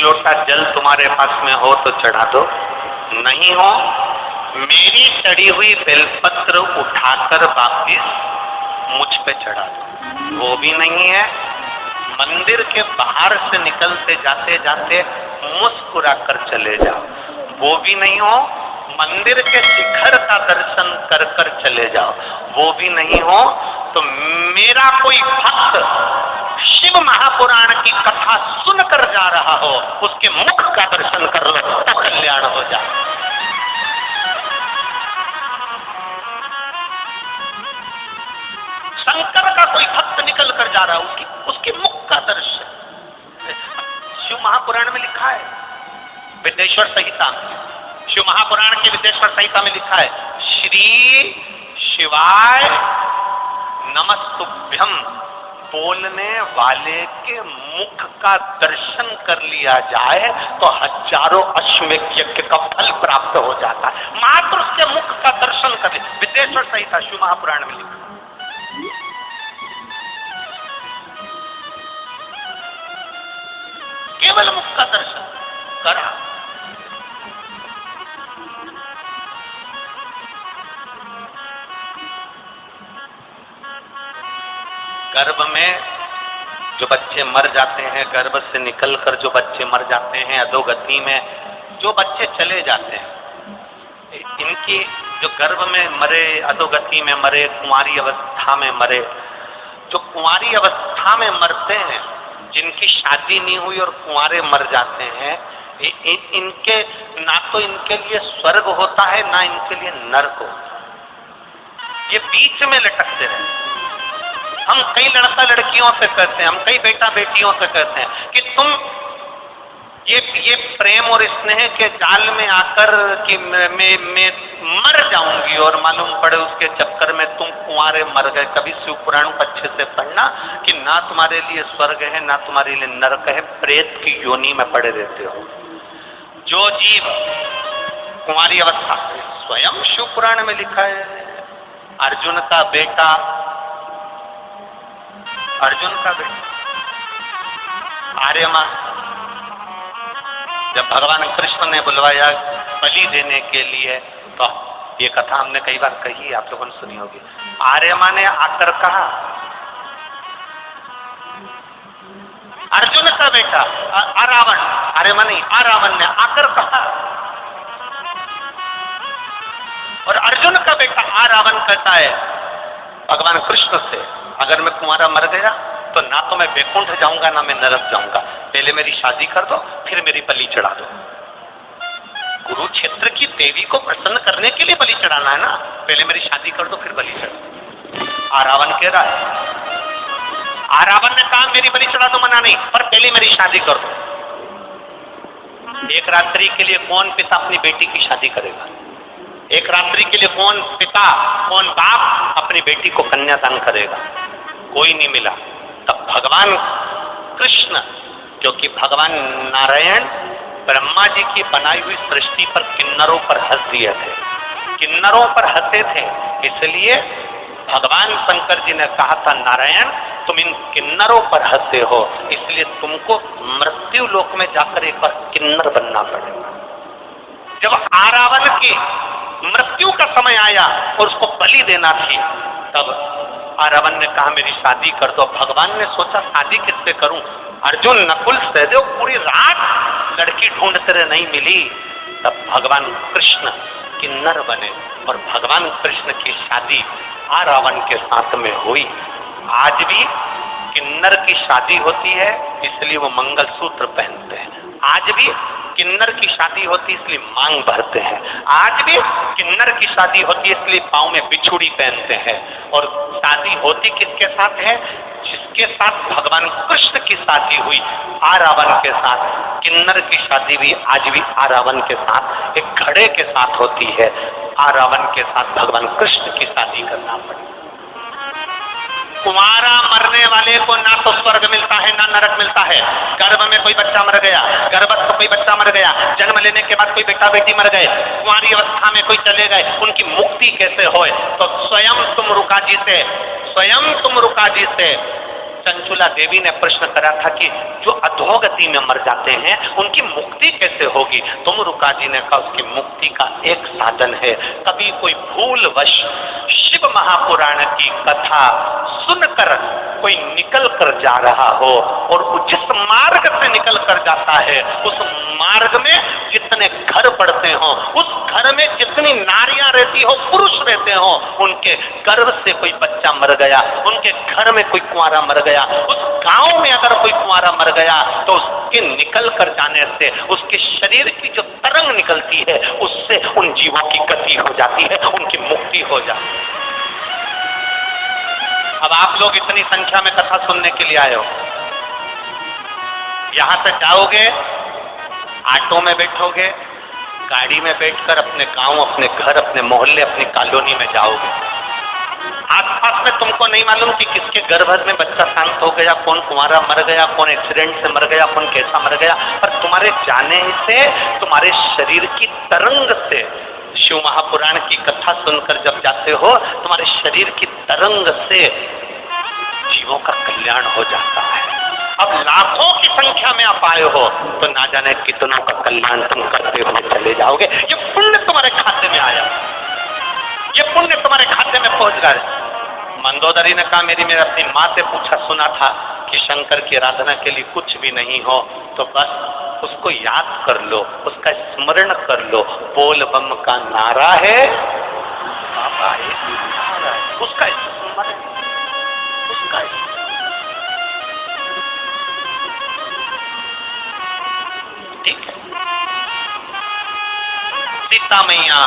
लोटा जल तुम्हारे पास में हो तो चढ़ा दो, नहीं हो मेरी चढ़ी हुई बेलपत्र उठाकर वापिस मुझ पे चढ़ा दो, वो भी नहीं है। मंदिर के बाहर से निकलते जाते जाते मुस्कुरा कर चले जाओ, वो भी नहीं हो। मंदिर के शिखर का दर्शन कर कर चले जाओ, वो भी नहीं हो। तो मेरा कोई भक्त शिव महापुराण की कथा सुनकर जा रहा हो, उसके मुख का दर्शन कर लो तो कल्याण हो जाए। शंकर का कोई भक्त निकल कर जा रहा है, उसके मुख का दर्शन। शिव महापुराण में लिखा है, विद्येश्वर संहिता, शिव महापुराण के विद्येश्वर संहिता में लिखा है, श्री शिवाय नमस्तुभ्यम बोलने वाले के मुख का दर्शन कर लिया जाए तो हजारों अश्वमेध यज्ञ का फल प्राप्त हो जाता है, मात्र उसके मुख का दर्शन कर ले। विद्येश्वर संहिता शिव महापुराण में लिखा। केवल मुख का दर्शन करा। गर्भ में जो बच्चे मर जाते हैं, गर्भ से निकलकर जो बच्चे मर जाते हैं, अधोगति में जो बच्चे चले जाते हैं, इनकी जो गर्भ में मरे, अधोगति में मरे, कुंवारी अवस्था में मरे, जो कुंवारी अवस्था में मरते हैं, जिनकी शादी नहीं हुई और कुंवारे मर जाते हैं, इनके ना तो इनके लिए स्वर्ग होता है ना इनके लिए नरक होता, ये बीच में लटकते रहते। हम कई लड़का लड़कियों से कहते हैं, हम कई बेटा बेटियों से कहते हैं कि तुम ये प्रेम और स्नेह के जाल में आकर कि मैं मर जाऊंगी और मालूम पड़े उसके चक्कर में तुम कुंवारे मर गए। कभी शिव पुराण को अच्छे से पढ़ना कि ना तुम्हारे लिए स्वर्ग है ना तुम्हारे लिए नरक है, प्रेत की योनि में पड़े रहते हो। जो जीव कुंवारी अवस्था, स्वयं शिव पुराण में लिखा है, अर्जुन का बेटा आर्यमान, जब भगवान कृष्ण ने बुलवाया बलि देने के लिए, तो ये कथा हमने कई बार कही, आप लोगों ने सुनी होगी। आर्यमान ने आकर कहा, अर्जुन का बेटा रावण, आर्यमान नहीं, रावण ने आकर कहा, और अर्जुन का बेटा रावण कहता है भगवान कृष्ण से, अगर मैं कुंवारा मर गया तो ना तो मैं वैकुंठ जाऊंगा ना मैं नरक जाऊंगा, पहले मेरी शादी कर दो फिर मेरी बलि चढ़ा दो। कुरुक्षेत्र की देवी को प्रसन्न करने के लिए बलि चढ़ाना है ना, पहले मेरी शादी कर दो फिर बलि चढ़ा। रावण कह रहा है, रावण ने कहा मेरी बलि चढ़ा दो मना नहीं, पर पहले मेरी शादी कर दो। एक रात्रि के लिए कौन पिता अपनी बेटी की शादी करेगा? एक रात्रि के लिए कौन पिता, कौन बाप अपनी बेटी को कन्यादान करेगा? कोई नहीं मिला। तब भगवान कृष्ण, क्योंकि भगवान नारायण ब्रह्मा जी की बनाई हुई सृष्टि पर किन्नरों पर हंस दिए थे, किन्नरों पर हंसे थे, इसलिए भगवान शंकर जी ने कहा था, नारायण तुम इन किन्नरों पर हंसे हो, इसलिए तुमको मृत्यु लोक में जाकर एक बार किन्नर बनना पड़ेगा। जब रावण की मृत्यु का समय आया और उसको बलि देना थी, तब रावण ने कहा मेरी शादी कर दो। भगवान ने सोचा शादी किससे करूं? अर्जुन नकुल सहदेव पूरी रात लड़की ढूंढते रहे, नहीं मिली। तब भगवान कृष्ण किन्नर बने और भगवान कृष्ण की शादी रावण के साथ में हुई। आज भी किन्नर की शादी होती है इसलिए वो मंगलसूत्र पहनते हैं, आज भी किन्नर की शादी होती है इसलिए मांग भरते हैं, आज भी किन्नर की शादी होती है इसलिए पाँव में बिछुड़ी पहनते हैं। और शादी होती किसके साथ है? जिसके साथ भगवान कृष्ण की शादी हुई रावण के साथ। किन्नर की शादी भी आज भी रावण के साथ, एक घड़े के साथ होती है। रावण के साथ भगवान कृष्ण की शादी करना पड़ी। कुंवारा मरने वाले को ना तो स्वर्ग मिलता है ना नरक मिलता है। गर्भ में कोई बच्चा मर गया, गर्भस्थ कोई बच्चा मर गया, जन्म लेने के बाद कोई बेटा बेटी मर गए, कुंवारी अवस्था में कोई चले गए, उनकी मुक्ति कैसे होए? तो स्वयं तुम रुका जी से चंचुला देवी ने प्रश्न करा था कि जो अधोगति में मर जाते हैं उनकी मुक्ति कैसे होगी। तुमरुका जी ने कहा उसकी मुक्ति का एक साधन है, कभी कोई भूलवश शिव महापुराण की कथा सुनकर कोई निकल कर जा रहा हो और जिस मार्ग से निकल कर जाता है उस मार्ग में जितने घर पड़ते हो, उस घर में जितनी नारियां रहती हो, पुरुष रहते हो, उनके गर्भ से कोई बच्चा मर गया, उनके घर में कोई कुंवारा मर गया, उस गांव में अगर कोई कुंवारा मर गया तो उसके निकल कर जाने से उसके शरीर की जो तरंग निकलती है उससे उन जीवों की गति हो जाती है, उनकी मुक्ति हो जाती है। अब आप लोग इतनी संख्या में कथा सुनने के लिए आए हो, यहां से जाओगे, ऑटो में बैठोगे, गाड़ी में बैठकर अपने गांव, अपने घर, अपने मोहल्ले, अपनी कॉलोनी में जाओगे। आसपास में तुमको नहीं मालूम कि किसके गर्भ में बच्चा शांत हो गया, कौन कुंवारा मर गया, कौन एक्सीडेंट से मर गया, कौन कैसा मर गया, पर तुम्हारे जाने से तुम्हारे शरीर की तरंग से, शिव महापुराण की कथा सुनकर जब जाते हो तुम्हारे शरीर की तरंग से जीवों का कल्याण हो जाता है। अब लाखों की संख्या में आप आए हो तो ना जाने कितनों का कल्याण तुम करते हुए चले जाओगे। ये पुण्य तुम्हारे खाते में आया, ये पुण्य तुम्हारे खाते में पहुंच रहा है। मंदोदरी ने कहा मेरी अपनी माँ से पूछा सुना था कि शंकर की आराधना के लिए कुछ भी नहीं हो तो बस उसको याद कर लो, उसका स्मरण कर लो, बोल बम का नारा है, उसका स्मरण, उसका ठीक है। सीता मैया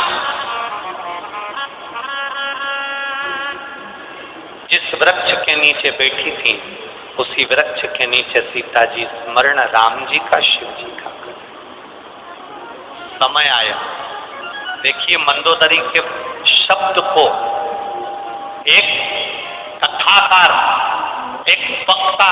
जिस वृक्ष के नीचे बैठी थी उसी वृक्ष के नीचे सीता जी स्मरण राम जी का, शिव जी का। समय आया, देखिए मंदोदरी के शब्द को एक कथाकार, एक वक्ता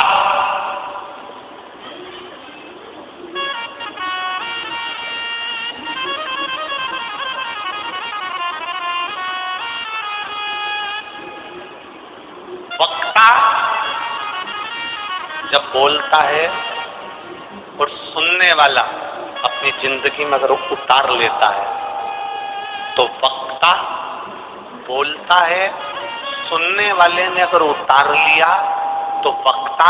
जब बोलता है और सुनने वाला अपनी जिंदगी में अगर उतार लेता है तो वक्ता बोलता है, सुनने वाले ने अगर उतार लिया तो वक्ता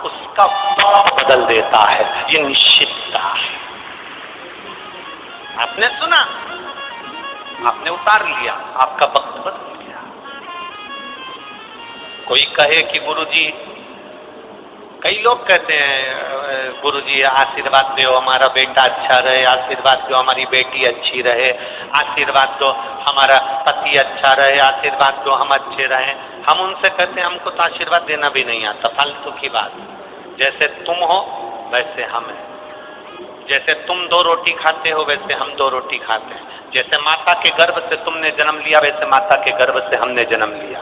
उसका वक्त बदल देता है। ये निश्चितता है। आपने सुना, आपने उतार लिया, आपका वक्त बदल गया। कोई कहे कि गुरुजी, कई लोग कहते हैं गुरुजी आशीर्वाद दो हमारा बेटा अच्छा रहे, आशीर्वाद दो हमारी बेटी अच्छी रहे, आशीर्वाद दो हमारा पति अच्छा रहे, आशीर्वाद दो हम अच्छे रहें। हम उनसे कहते हैं हमको तो आशीर्वाद देना भी नहीं आता, फालतू की बात। जैसे तुम हो वैसे हम हैं, जैसे तुम 2 रोटी खाते हो वैसे हम 2 रोटी खाते हैं, जैसे माता के गर्भ से तुमने जन्म लिया वैसे माता के गर्भ से हमने जन्म लिया,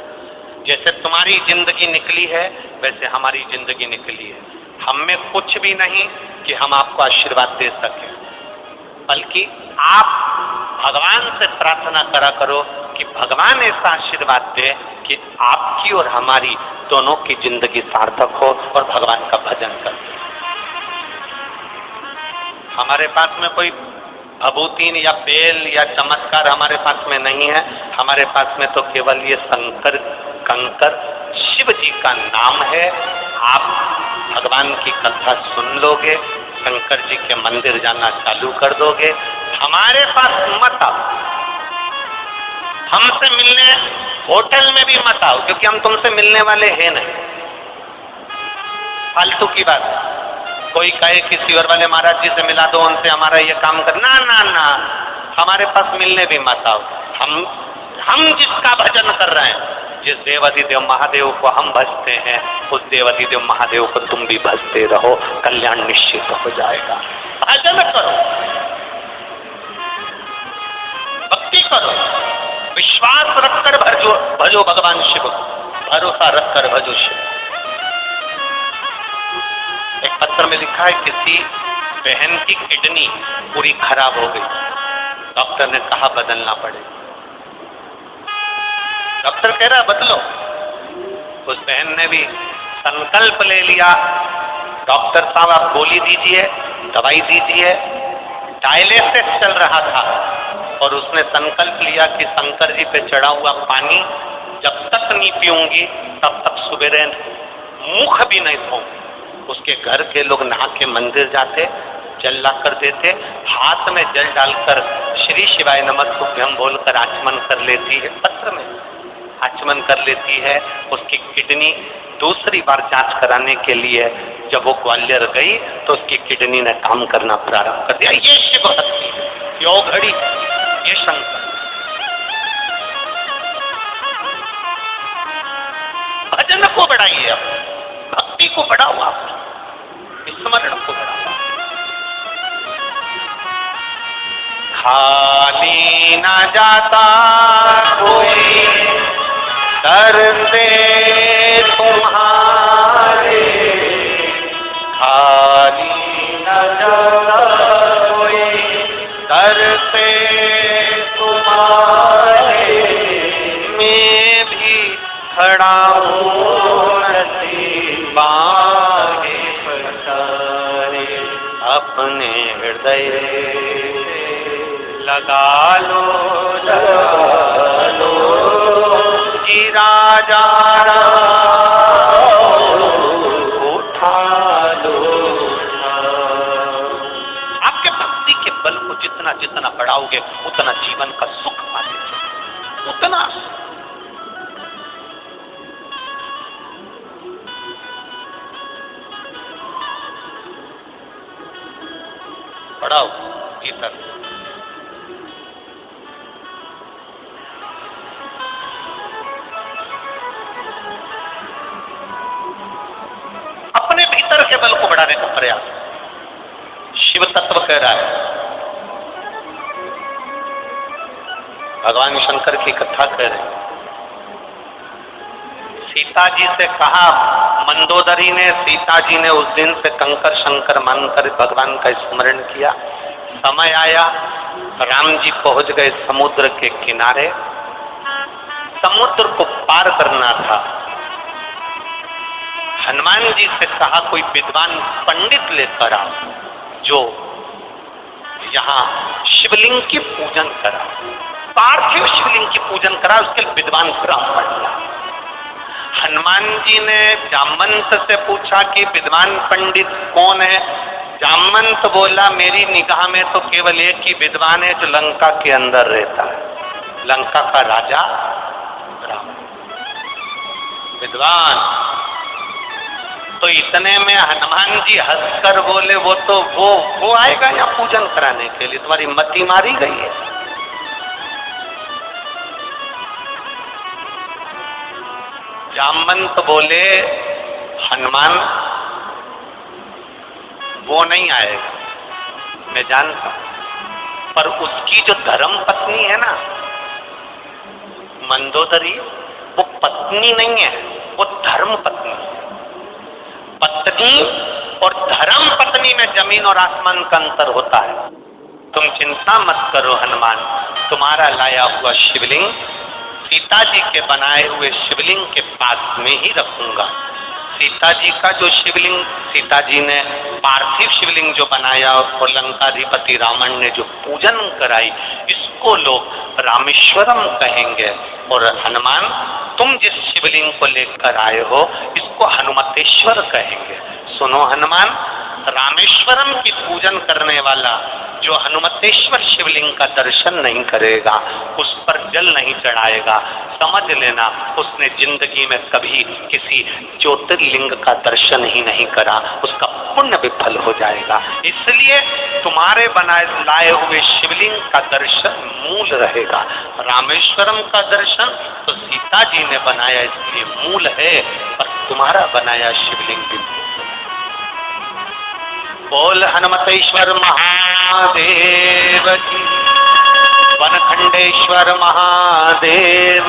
जैसे तुम्हारी जिंदगी निकली है वैसे हमारी जिंदगी निकली है। हम में कुछ भी नहीं कि हम आपको आशीर्वाद दे सकें, बल्कि आप भगवान से प्रार्थना करा करो कि भगवान ऐसा आशीर्वाद दे कि आपकी और हमारी दोनों की जिंदगी सार्थक हो और भगवान का भजन कर। हमारे पास में कोई भभूतिन या बेल या चमत्कार हमारे पास में नहीं है। हमारे पास में तो केवल ये शंकर कंकर शिव जी का नाम है। आप भगवान की कथा सुन लोगे, शंकर जी के मंदिर जाना चालू कर दोगे, हमारे पास मत आओ, हमसे मिलने होटल में भी मत आओ, क्योंकि हम तुमसे मिलने वाले हैं नहीं। फालतू की बात। कोई कहे किसी और वाले महाराज जी से मिला दो, उनसे हमारा ये काम कर, ना ना ना, हमारे पास मिलने भी मत आओ। हम जिसका भजन कर रहे हैं, जिस देवाधिदेव महादेव को हम भजते हैं, उस देवाधिदेव महादेव को तुम भी भजते रहो, कल्याण निश्चित हो जाएगा। भजन करो, भक्ति करो, विश्वास रखकर भजो भगवान शिव, भरोसा रखकर भजो शिव। एक पत्र में लिखा है किसी बहन की किडनी पूरी खराब हो गई, डॉक्टर ने कहा बदलना पड़ेगा। डॉक्टर कह रहा बदलो, उस बहन ने भी संकल्प ले लिया, डॉक्टर साहब आप गोली दीजिए, दवाई दीजिए। डायलिसिस चल रहा था और उसने संकल्प लिया कि शंकर जी पे चढ़ा हुआ पानी जब तक नहीं पीऊंगी तब तक सुबेरे मुख भी नहीं धोऊंगी। उसके घर के लोग नहा के मंदिर जाते, जल ला कर देते, हाथ में जल डालकर श्री शिवाय नमः तुभ्यम बोलकर आचमन कर लेती है, पत्र में आचमन कर लेती है। उसकी किडनी दूसरी बार जांच कराने के लिए जब वो ग्वालियर गई तो उसकी किडनी ने काम करना प्रारंभ कर दिया। ये शिव भक्ति, यो घड़ी, ये शंकर। भजन को बढ़ाइए, आप भक्ति को बढ़ाओ, आप स्मरण को बढ़ाओ। खाली न जाता कोई दर से तुम्हारे, खाली न जाता कोई दर से तुम्हारे, मैं भी खड़ा हूँ नसीबागे पसारे, अपने हृदय लगा लो गिरा जा उठा लो। आपके भक्ति के बल को जितना जितना बढ़ाओगे उतना जीवन का सुख पाते चलोगे, उतना। बढ़ाओ भीतर। अपने भीतर के बल को बढ़ाने का प्रयास शिव तत्व कह रहा है। भगवान शंकर की कथा कह रहे हैं। सीता जी से कहा, मंदोदरी ने, सीता जी ने उस दिन से कंकर शंकर मानकर भगवान का स्मरण किया। समय आया, राम जी पहुंच गए समुद्र के किनारे। समुद्र को पार करना था। हनुमान जी से कहा कोई विद्वान पंडित लेकर आओ जो यहाँ शिवलिंग की पूजन करा, पार्थिव शिवलिंग की पूजन करा, उसके विद्वान ब्राह्मण ला। हनुमान जी ने जामवंत से पूछा कि विद्वान पंडित कौन है। जामवंत बोला मेरी निगाह में तो केवल एक ही विद्वान है जो लंका के अंदर रहता है, लंका का राजा राम विद्वान। तो इतने में हनुमान जी हंसकर बोले वो आएगा यहाँ पूजन कराने के लिए, तुम्हारी मति मारी गई है। जामवंत बोले हनुमान वो नहीं आएगा, मैं जानता हूं, पर उसकी जो धर्म पत्नी है ना मंदोदरी, वो पत्नी नहीं है, वो धर्म पत्नी है। पत्नी और धर्म पत्नी में जमीन और आसमान का अंतर होता है। तुम चिंता मत करो हनुमान, तुम्हारा लाया हुआ शिवलिंग सीता जी के बनाए हुए शिवलिंग के पास में ही रखूंगा। सीता जी का जो शिवलिंग, सीता जी ने पार्थिव शिवलिंग जो बनाया और लंकाधिपति रावण ने जो पूजन कराई, इसको लोग रामेश्वरम कहेंगे। और हनुमान तुम जिस शिवलिंग को लेकर आए हो इसको हनुमतेश्वर कहेंगे। सुनो हनुमान, रामेश्वरम की पूजन करने वाला जो हनुमतेश्वर शिवलिंग का दर्शन नहीं करेगा, उस पर जल नहीं चढ़ाएगा, समझ लेना उसने जिंदगी में कभी किसी ज्योतिर्लिंग का दर्शन ही नहीं करा, उसका पुण्य विफल हो जाएगा। इसलिए तुम्हारे बनाए लाए हुए शिवलिंग का दर्शन मूल रहेगा। रामेश्वरम का दर्शन तो सीता जी ने बनाया इसलिए मूल है, पर तुम्हारा बनाया शिवलिंग भी मूल है। बोल हनुमतेश्वर महादेव की, वनखंडेश्वर महादेव